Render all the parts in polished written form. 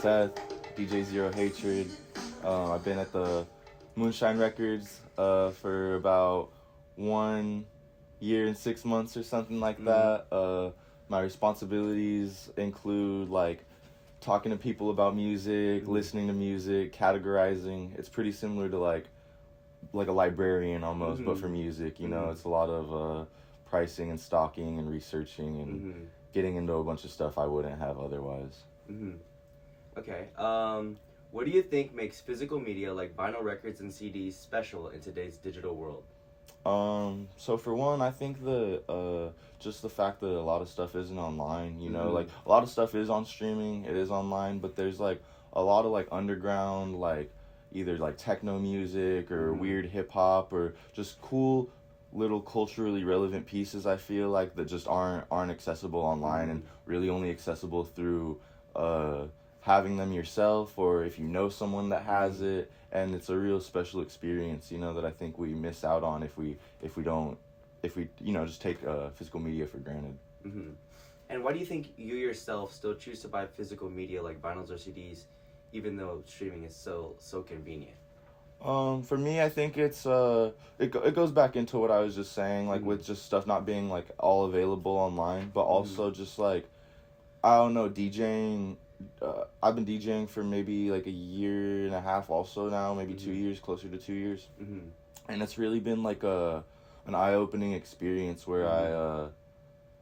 Seth, DJ Zero Hatred. I've been at the Moonshine Records for about 1 year and 6 months or something like that. My responsibilities include like talking to people about music, listening to music, categorizing. It's pretty similar to like a librarian almost, but for music. You know, it's a lot of pricing and stocking and researching and getting into a bunch of stuff I wouldn't have otherwise. Okay. What do you think makes physical media like vinyl records and CDs special in today's digital world? So for one, I think just the fact that a lot of stuff isn't online, you know, like a lot of stuff is on streaming, it is online, but there's like a lot of like underground, like either like techno music or weird hip hop or just cool little culturally relevant pieces, I feel like, that just aren't accessible online and really only accessible through having them yourself, or if you know someone that has it. And it's a real special experience, you know, that I think we miss out on if we you know, just take physical media for granted. And why do you think you yourself still choose to buy physical media like vinyls or CDs, even though streaming is so convenient? For me, I think it's it goes back into what I was just saying, like with just stuff not being like all available online, but also just like, I don't know, DJing. I've been DJing for maybe like a year and a half also now, maybe 2 years, closer to 2 years. And it's really been like an eye-opening experience where I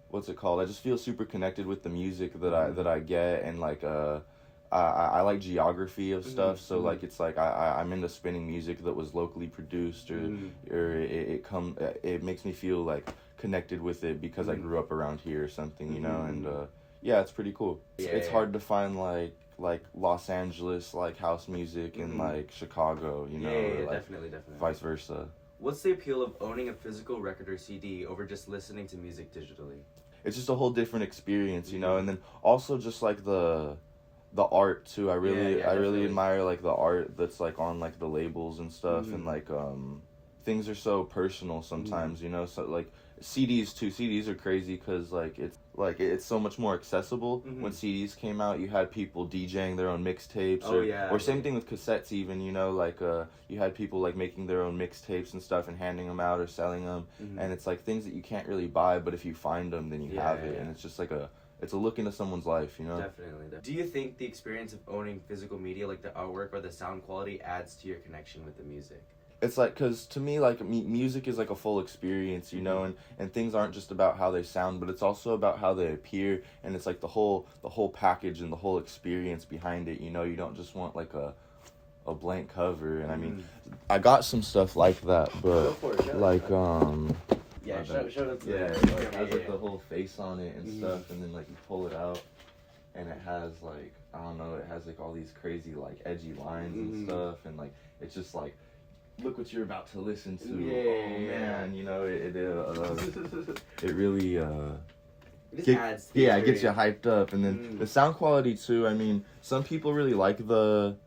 what's it called? I just feel super connected with the music that I get, and like I like geography of stuff, so like it's like I'm into spinning music that was locally produced, or it makes me feel like connected with it because I grew up around here or something, you know, and yeah, it's pretty cool. It's hard to find like Los Angeles like house music in like Chicago, you know, yeah, like definitely. vice versa. What's the appeal of owning a physical record or CD over just listening to music digitally? It's just a whole different experience, you know, and then also just like the art too. I really admire like the art that's like on like the labels and stuff, and like things are so personal sometimes, you know. So like CDs too. CDs are crazy because it's so much more accessible. When CDs came out, you had people DJing their own mixtapes, or same thing with cassettes even, you know, like you had people like making their own mixtapes and stuff and handing them out or selling them, and it's like things that you can't really buy, but if you find them, then you have it, and it's just like it's a look into someone's life, you know? Definitely. Do you think the experience of owning physical media, like the artwork or the sound quality, adds to your connection with the music? It's like, because to me, like, music is like a full experience, you know, and things aren't just about how they sound, but it's also about how they appear, and it's like the whole package and the whole experience behind it, you know. You don't just want like a blank cover, and I mean, I got some stuff like that, but like show it to it has like the whole face on it and stuff, and then like you pull it out, and it has like, I don't know, it has like all these crazy like edgy lines and stuff, and like it's just like, look what you're about to listen to. Man, you know, it really it adds to it gets you hyped up. And then the sound quality too. I mean, some people really like that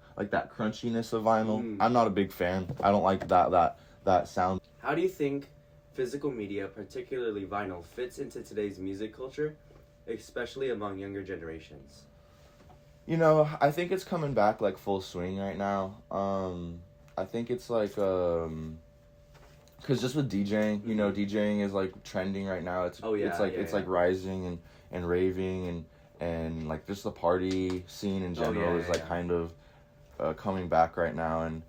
crunchiness of vinyl. I'm not a big fan. I don't like that sound. How do you think physical media, particularly vinyl, fits into today's music culture, especially among younger generations? You know, I think it's coming back like full swing right now. I think it's like, because just with DJing, you know, DJing is like trending right now. It's like rising and raving and like just the party scene in general is like kind of coming back right now. And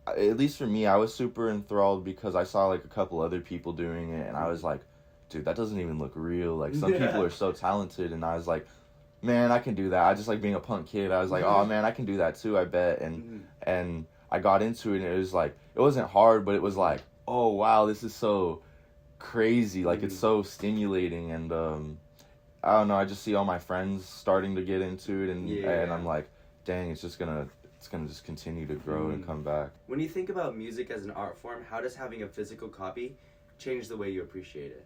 at least for me, I was super enthralled because I saw like a couple other people doing it, and I was like, dude, that doesn't even look real. Like some people are so talented, and I was like, man, I can do that. I just like being a punk kid. I was like, oh man, I can do that too, I bet. And I got into it, and it was like, it wasn't hard, but it was like, oh wow, this is so crazy. Like it's so stimulating, and I don't know, I just see all my friends starting to get into it, and I'm like, dang, it's gonna just continue to grow and come back. When you think about music as an art form, how does having a physical copy change the way you appreciate it?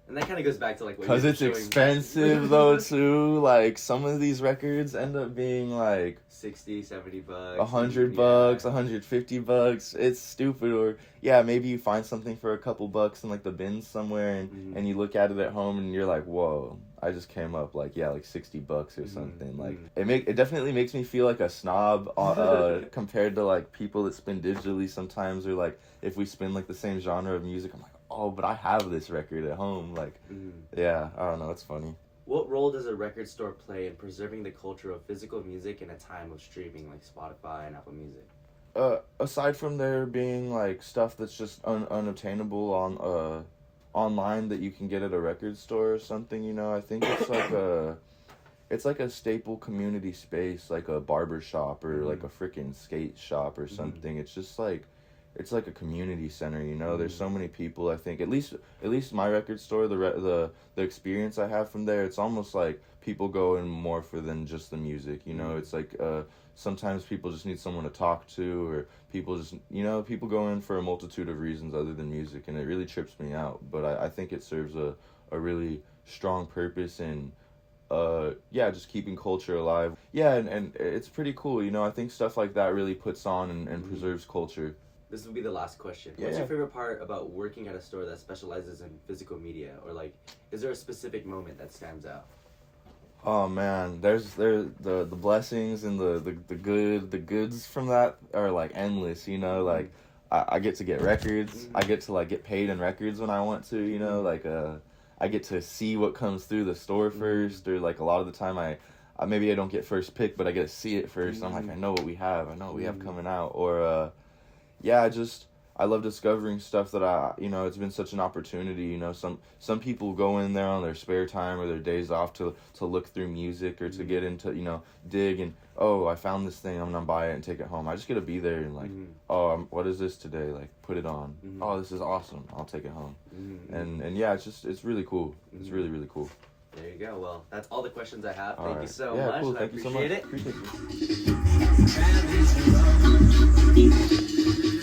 And that kind of goes back to like what Because you're it's showing. expensive though too. Like some of these records end up being like 60, 70 bucks. $100, $150. It's stupid. Or yeah, maybe you find something for a couple bucks in like the bins somewhere, and you look at it at home and you're like, whoa, I just came up like like $60 or something. Like it definitely makes me feel like a snob compared to like people that spin digitally sometimes, or like if we spin like the same genre of music, I'm like, oh, but I have this record at home. Like, yeah, I don't know. It's funny. What role does a record store play in preserving the culture of physical music in a time of streaming like Spotify and Apple Music? Aside from there being like stuff that's just unobtainable on online that you can get at a record store or something, you know, I think it's like a staple community space, like a barber shop or like a freaking skate shop or something. It's just like, it's like a community center, you know. There's so many people. I think at least my record store, the experience I have from there, it's almost like people go in more for than just the music, you know. It's like sometimes people just need someone to talk to, or people just, you know, people go in for a multitude of reasons other than music, and it really trips me out. But I think it serves a really strong purpose in just keeping culture alive. Yeah, and it's pretty cool, you know. I think stuff like that really puts on and preserves culture. This will be the last question. Yeah. What's your favorite part about working at a store that specializes in physical media? Or like, is there a specific moment that stands out? Oh man, there's the blessings and the goods from that are like endless, you know. Like I get to get records. I get to like get paid in records when I want to, you know. Like I get to see what comes through the store first, or like a lot of the time I maybe I don't get first pick, but I get to see it first. I'm like, I know what we have. I know what we have coming out. Or I love discovering stuff that it's been such an opportunity, you know. Some people go in there on their spare time or their days off to look through music or to get into, you know, dig, and I found this thing, I'm gonna buy it and take it home. I just get to be there and like, what is this today? Like, put it on. Oh, this is awesome. I'll take it home. And yeah, it's really cool. It's really, really cool. There you go. Well, that's all the questions I have. Thank you so yeah, much. Cool. I Thank you so much. appreciate it. Appreciate you.